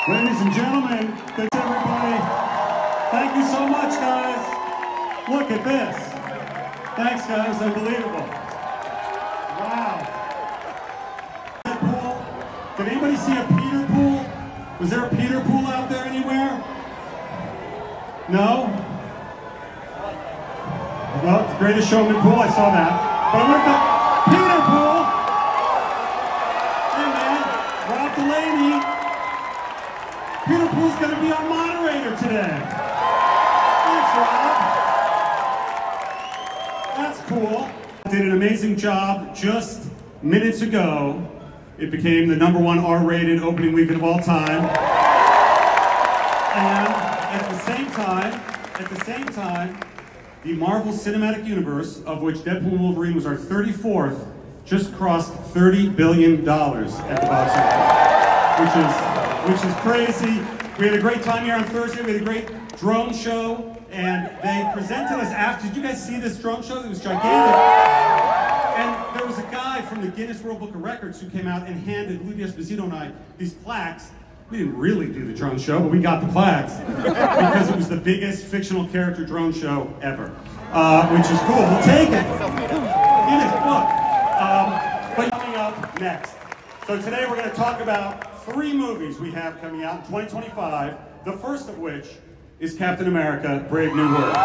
Ladies and gentlemen, thanks everybody. Thank you so much, guys. Look at this. Thanks, guys. Unbelievable. Wow. Deadpool. Did anybody see a Peter pool? Was there a Peter pool out there anywhere? No? Well, it's the Greatest Showman pool. I saw that. But I went to Peter pool. Hey, man. Rob Delaney. Peter Pool's going to be our moderator today. Thanks, Rob. That's cool. Did an amazing job just minutes ago. It became the #1 R-rated opening weekend of all time. And at the same time, the Marvel Cinematic Universe, of which Deadpool and Wolverine was our 34th, just crossed $30 billion at the box office, which is crazy. We had a great time here on Thursday. We had a great drone show, and they presented us after. Did you guys see this drone show? It was gigantic. And there was a guy from the Guinness World Book of Records who came out and handed Louis Esposito and I these plaques. We didn't really do the drone show, but we got the plaques because it was the biggest fictional character drone show ever, which is cool. We'll take it. Guinness Book. But coming up next. So today we're going to talk about 3 movies we have coming out in 2025, the first of which is Captain America, Brave New World.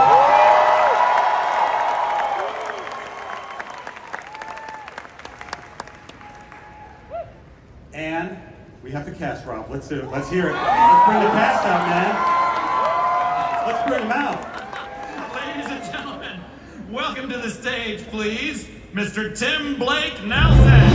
And we have the cast, Rob. Let's do it. Let's hear it. Let's bring the cast out, man. Let's bring them out. Ladies and gentlemen, welcome to the stage, please, Mr. Tim Blake Nelson.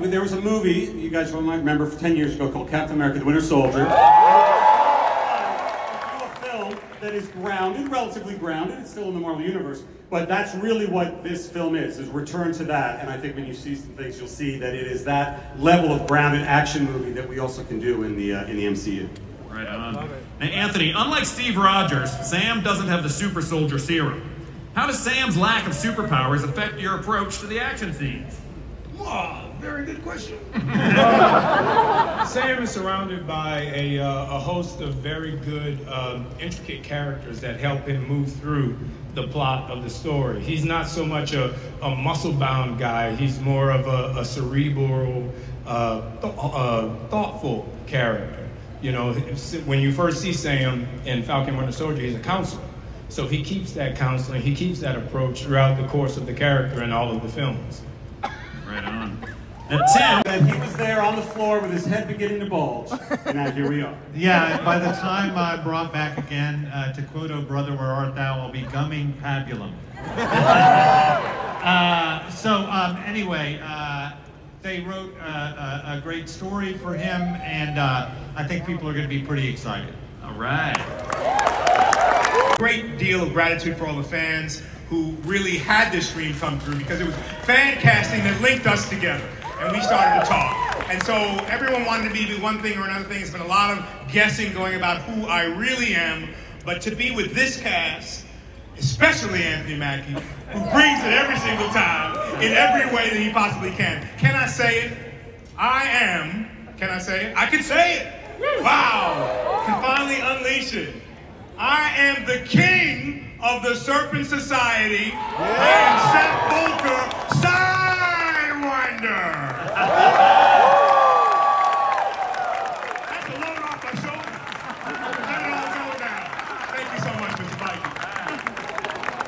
There was a movie, you guys might remember, 10 years ago called Captain America, the Winter Soldier. A film that is grounded, relatively grounded, it's still in the Marvel Universe, but that's really what this film is a return to that, and I think when you see some things, you'll see that it is that level of grounded action movie that we also can do in the MCU. Right on. Now, Anthony, unlike Steve Rogers, Sam doesn't have the super soldier serum. How does Sam's lack of superpowers affect your approach to the action scenes? Oh, very good question. Sam is surrounded by a host of very good, intricate characters that help him move through the plot of the story. He's not so much a muscle-bound guy. He's more of a cerebral, thoughtful character. You know, when you first see Sam in Falcon Winter Soldier, he's a counselor. So he keeps that counseling, he keeps that approach throughout the course of the character in all of the films. Right on. And Tim, and he was there on the floor with his head beginning to bulge. And now here we are. Yeah, by the time I brought back again, to quote, "Oh brother, where art thou?" I'll be gumming pabulum. Anyway, they wrote a great story for him, and I think people are going to be pretty excited. All right. Great deal of gratitude for all the fans who really had this dream come through, because it was fan casting that linked us together, and we started to talk. And so everyone wanted me to do one thing or another thing. It's been a lot of guessing going about who I really am, but to be with this cast, especially Anthony Mackie, who brings it every single time in every way that he possibly can. Can I say it? I am, can I say it? I can say it! Wow! Can finally unleash it. I am the king of the Serpent Society. I am Seth Volker, Sidewinder. That's a load off my shoulder. Let it all go down. Thank you so much, Mr. Mikey.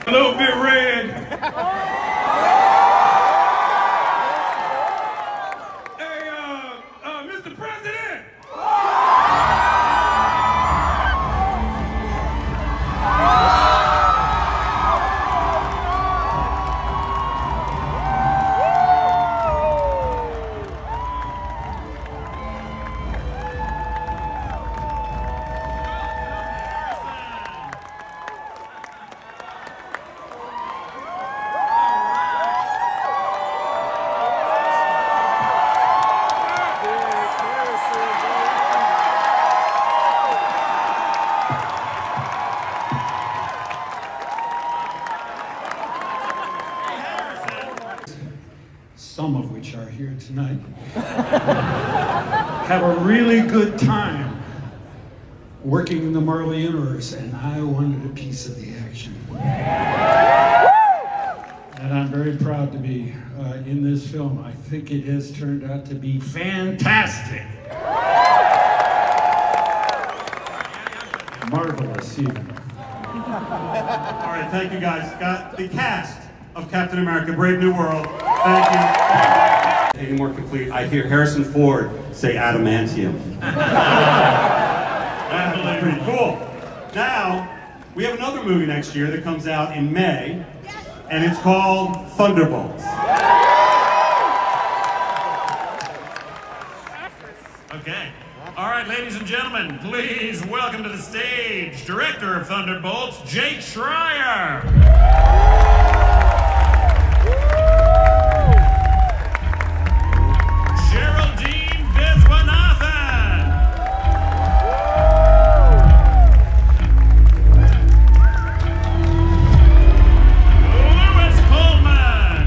A little bit red. Hey, Mr. President. some of which are here tonight, have a really good time working in the Marvel Universe, and I wanted a piece of the action. And I'm very proud to be in this film. I think it has turned out to be fantastic. Marvelous, even. All right, thank you guys. Got the cast of Captain America, Brave New World. Thank you. Any more complete? I hear Harrison Ford say adamantium. That's pretty cool. Now, we have another movie next year that comes out in May, and it's called Thunderbolts. Okay. All right, ladies and gentlemen, please welcome to the stage, director of Thunderbolts, Jake Schreier. Geraldine Viswanathan. Louis Pullman.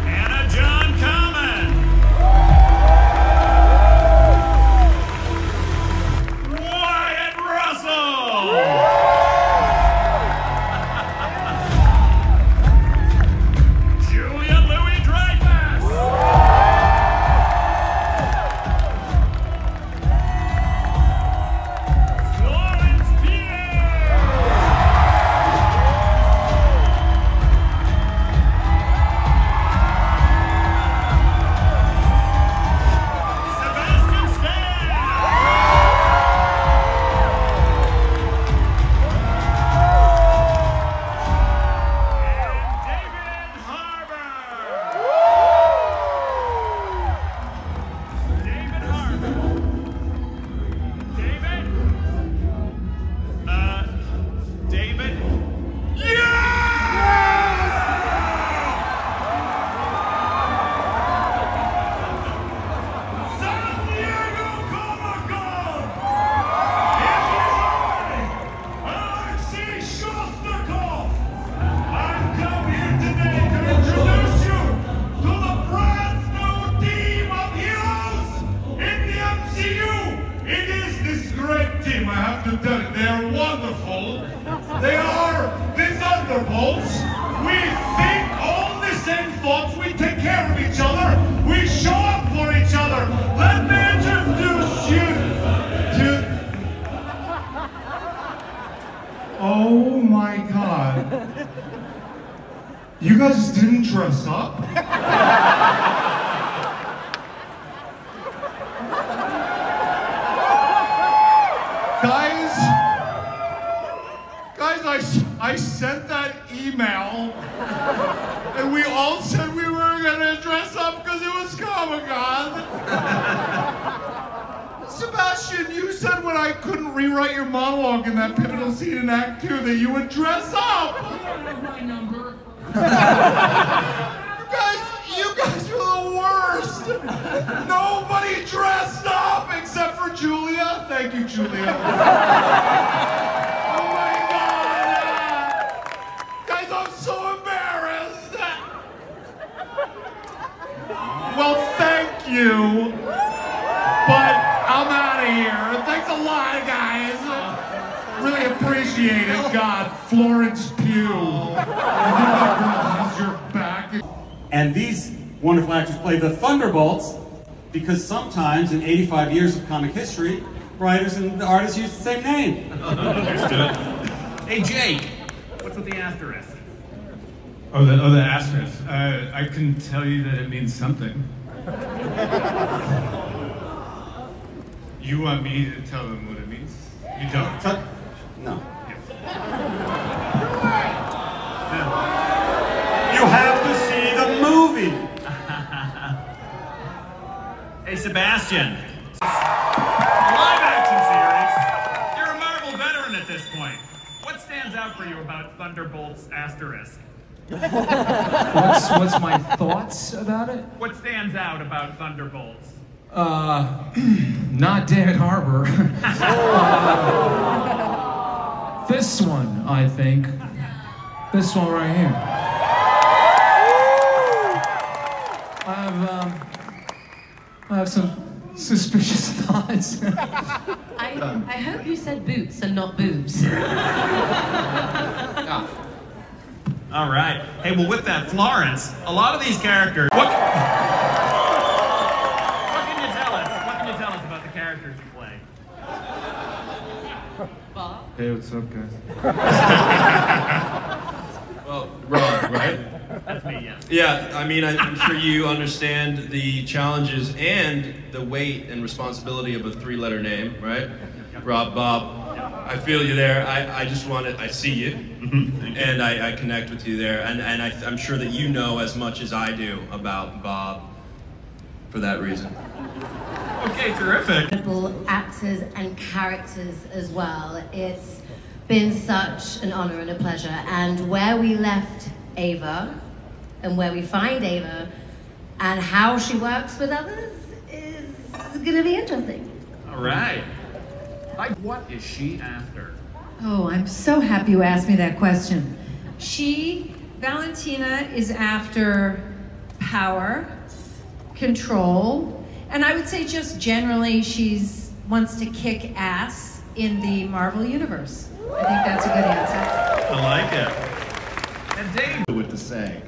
Anna John Kamen. Wyatt Russell. Julia Louis-Dreyfus. Florence Pugh. Sebastian Stan. And David Harbour. David Harbour. David? David? San Diego Comic-Con! It is I, Alexei Shostakov. I've come here today to introduce you to the brand new team of heroes in the MCU. It is this great team, I have to tell you. They are wonderful. They are the Thunderbolts. We think all the same thoughts. We take care of each other. We show up for each other. Let me introduce you to... Oh my God. You guys didn't dress up? Guys, I sent that email, and we all said we were gonna dress up because it was Comic-Con. Sebastian, you said when I couldn't rewrite your monologue in that pivotal scene in Act 2 that you would dress up. You don't have my number. You guys were the worst. Nobody dressed up except for Julia. Thank you, Julia. Oh my God. Guys, I'm so embarrassed. Well, thank you. But I'm out of here. Thanks a lot, guys. Really appreciate it. God, Florence Pugh. Has your back. And these wonderful actors play the Thunderbolts because sometimes in 85 years of comic history, writers and artists use the same name. Understood. Hey, Jake, what's with the asterisk? Oh, the asterisk. I can tell you that it means something. You want me to tell them what it means? You don't? No. You have to see the movie. Hey, Sebastian. Live action series. You're a Marvel veteran at this point. What stands out for you about Thunderbolts asterisk? What's my thoughts about it? What stands out about Thunderbolts? Not David Harbour. This one, I think. This one right here. I have some suspicious thoughts. I hope you said boots and not boobs. All right. Hey, well, with that, Florence, a lot of these characters. What can you tell us? What can you tell us about the characters you play? Bob? Hey, what's up, guys? Well, Rob, right? That's me, yes. Yeah, I mean, I'm sure you understand the challenges and the weight and responsibility of a three-letter name, right? Rob, Bob. I feel you there. I just want to, I see you, and I connect with you there. And I'm sure that you know as much as I do about Bob for that reason. Okay, terrific. Actors and characters as well. It's been such an honor and a pleasure. And where we left Ava, and where we find Ava, and how she works with others is going to be interesting. All right. What is she after? Oh, I'm so happy you asked me that question. Valentina is after power, control, and I would say just generally wants to kick ass in the Marvel Universe. I think that's a good answer. I like it. And Dave. What to say?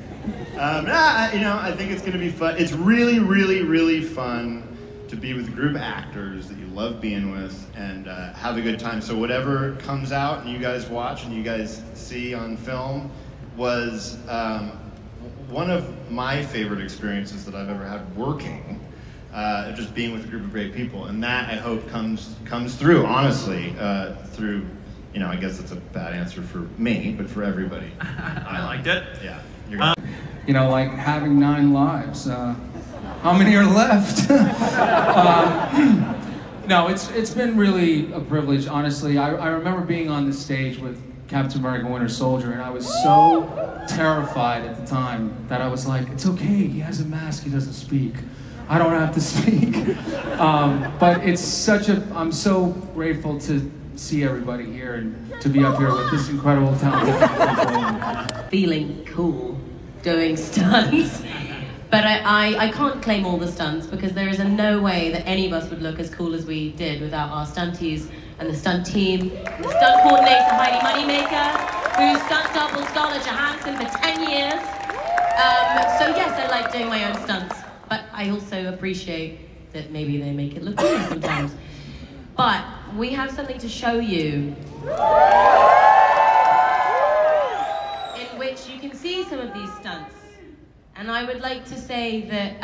I think it's going to be fun. It's really, really, really fun to be with a group of actors that you love being with and have a good time. So whatever comes out and you guys watch and you guys see on film was one of my favorite experiences that I've ever had working, just being with a group of great people. And that, I hope, comes through, honestly, through, I guess that's a bad answer for me, but for everybody. I liked it. Yeah. Like having 9 lives. How many are left? No, it's been really a privilege, honestly. I remember being on the stage with Captain America Winter Soldier, and I was so terrified at the time that I was like, it's okay, he has a mask, he doesn't speak. I don't have to speak. But I'm so grateful to see everybody here and to be up here with this incredible talented people. Feeling cool doing stunts. But I can't claim all the stunts because there is no way that any of us would look as cool as we did without our stunties and the stunt team, the stunt coordinator Heidi Moneymaker, who stunt double Scarlett Johansson for 10 years. So yes, I like doing my own stunts, but I also appreciate that maybe they make it look cool sometimes. But we have something to show you in which you can see some of these stunts. And I would like to say that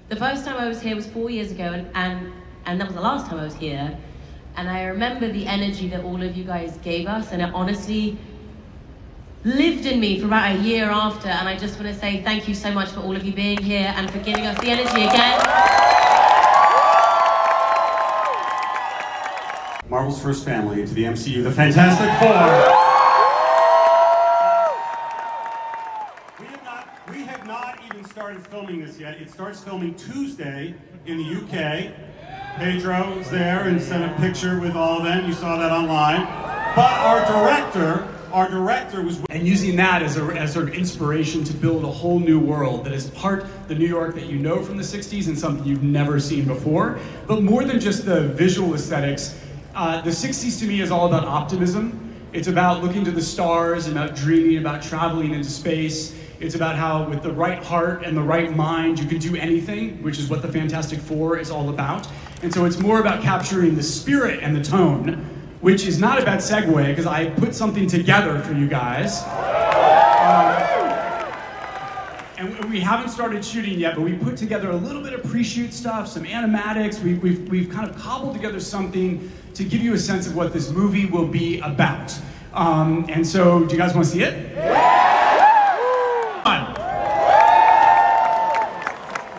the first time I was here was 4 years ago, and that was the last time I was here. And I remember the energy that all of you guys gave us, and it honestly lived in me for about a year after. And I just want to say thank you so much for all of you being here and for giving us the energy again. Marvel's first family into the MCU, the Fantastic Four. We have not even started filming this yet. It starts filming Tuesday in the UK. Pedro was there and sent a picture with all of them. You saw that online. But our director was... And using that as sort of inspiration to build a whole new world that is part the New York that you know from the 60s and something you've never seen before. But more than just the visual aesthetics, the 60s to me is all about optimism. It's about looking to the stars, about dreaming, about traveling into space. It's about how with the right heart and the right mind you can do anything, which is what the Fantastic Four is all about. And so it's more about capturing the spirit and the tone, which is not a bad segue because I put something together for you guys. And we haven't started shooting yet, but we put together a little bit of pre-shoot stuff, some animatics. We've kind of cobbled together something to give you a sense of what this movie will be about. And so, do you guys want to see it?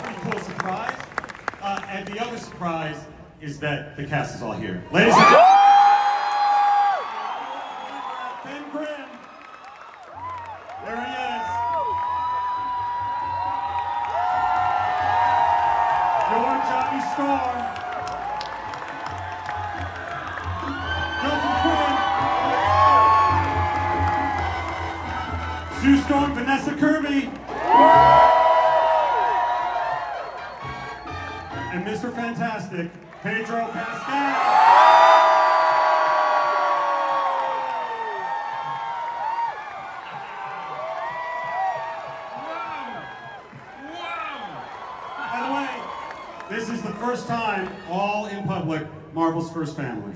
Pretty cool surprise. And the other surprise is that the cast is all here. Ladies and gentlemen, Ben Grimm. There he is. Your Johnny Storm. Joseph Quinn. Sue Storm, Vanessa Kirby. And Mr. Fantastic, Pedro Pascal. By the way, this is the first time, all in public, Marvel's first family.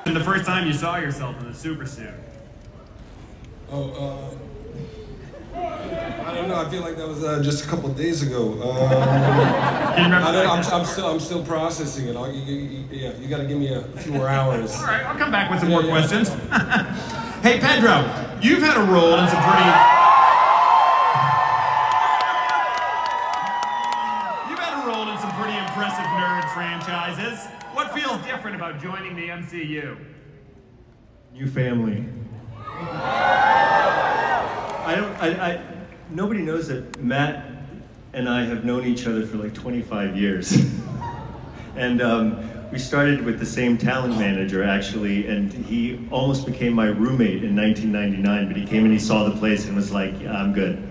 And the first time you saw yourself in the super suit? Oh, I don't know. I feel like that was just a couple of days ago. I'm still processing it. Yeah, you got to give me a few more hours. All right, I'll come back with some more questions. Hey, Pedro, you've had a role in some pretty. Impressive nerd franchises. What feels different about joining the MCU? New family. Nobody knows that Matt and I have known each other for like 25 years. And we started with the same talent manager, actually, and he almost became my roommate in 1999, but he came and he saw the place and was like, yeah, I'm good.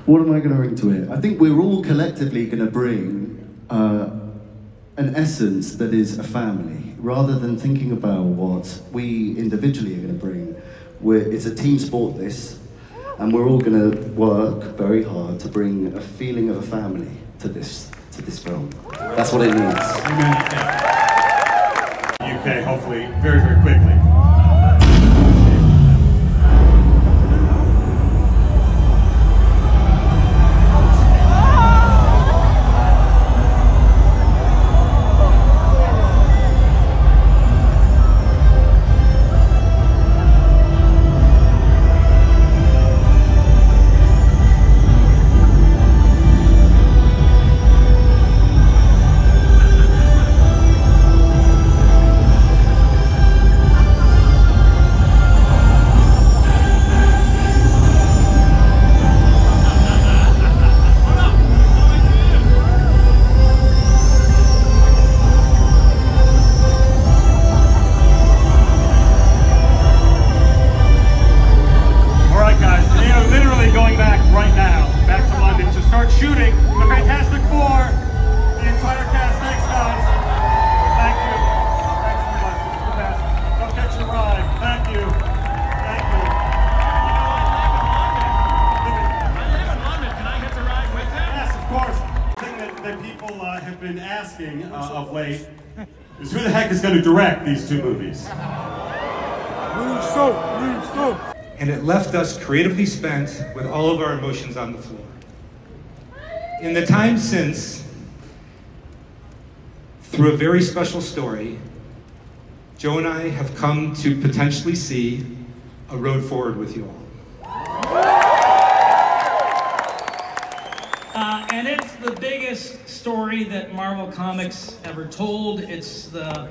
What am I going to bring to it? I think we're all collectively going to bring an essence that is a family, rather than thinking about what we individually are going to bring. It's a team sport, this, and we're all going to work very hard to bring a feeling of a family to this film. That's what it needs. UK, hopefully, very, very quickly. Of late is who the heck is going to direct these two movies? And it left us creatively spent with all of our emotions on the floor. In the time since, through a very special story, Joe and I have come to potentially see a road forward with you all. And it's the biggest story that Marvel Comics ever told. It's the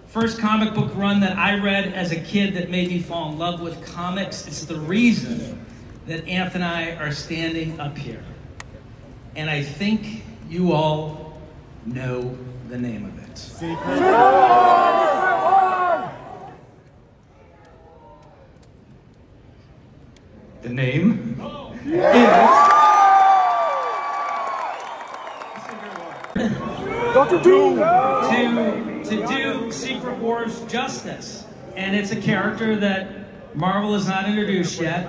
first comic book run that I read as a kid that made me fall in love with comics. It's the reason that Anthony and I are standing up here. And I think you all know the name of it. The name is... Dr. Doom! To do Secret Wars justice. And it's a character that Marvel has not introduced yet.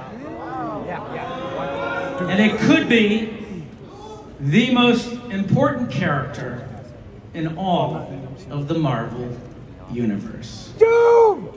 And it could be the most important character in all of the Marvel universe. Doom!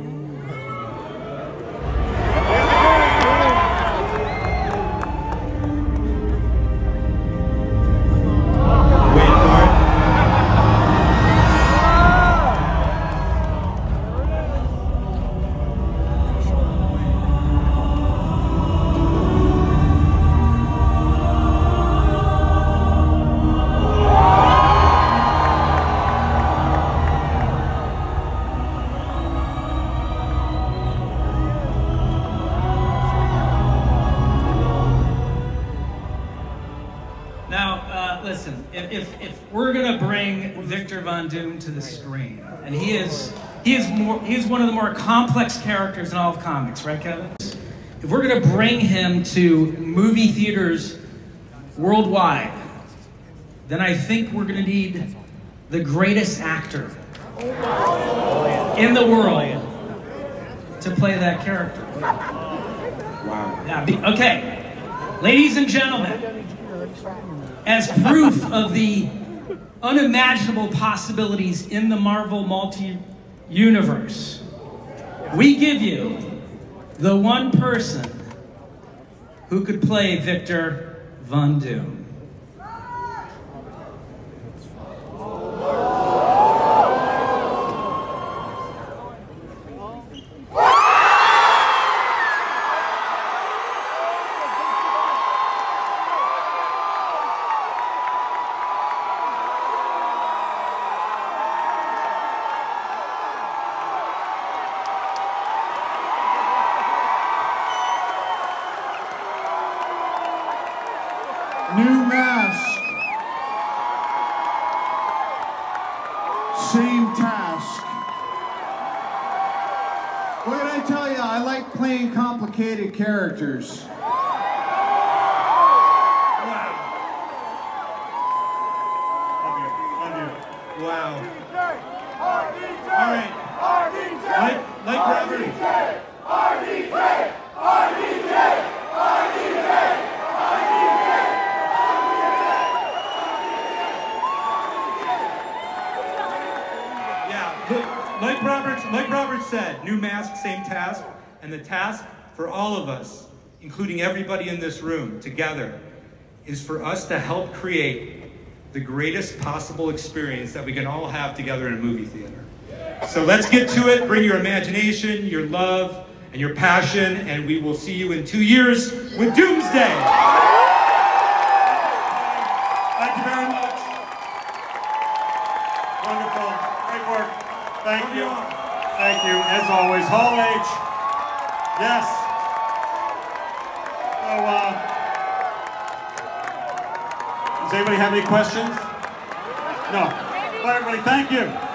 we're gonna bring Victor Von Doom to the screen, and he is one of the more complex characters in all of comics, right, Kevin? If we're gonna bring him to movie theaters worldwide, then I think we're gonna need the greatest actor in the world to play that character. Wow. Yeah, okay, ladies and gentlemen, as proof of the unimaginable possibilities in the Marvel multi-universe, we give you the one person who could play Victor Von Doom. New mask. Same task. What did I tell you? I like playing complicated characters. Wow. All right. Like Robert. Like Robert said, new mask, same task, and the task for all of us, including everybody in this room together, is for us to help create the greatest possible experience that we can all have together in a movie theater. So let's get to it. Bring your imagination, your love, and your passion, and we will see you in 2 years with Doomsday. Thank you very much. Wonderful. Great work. Thank you. Thank you. As always, Hall H. Yes. So, does anybody have any questions? No. Bye, everybody. Thank you.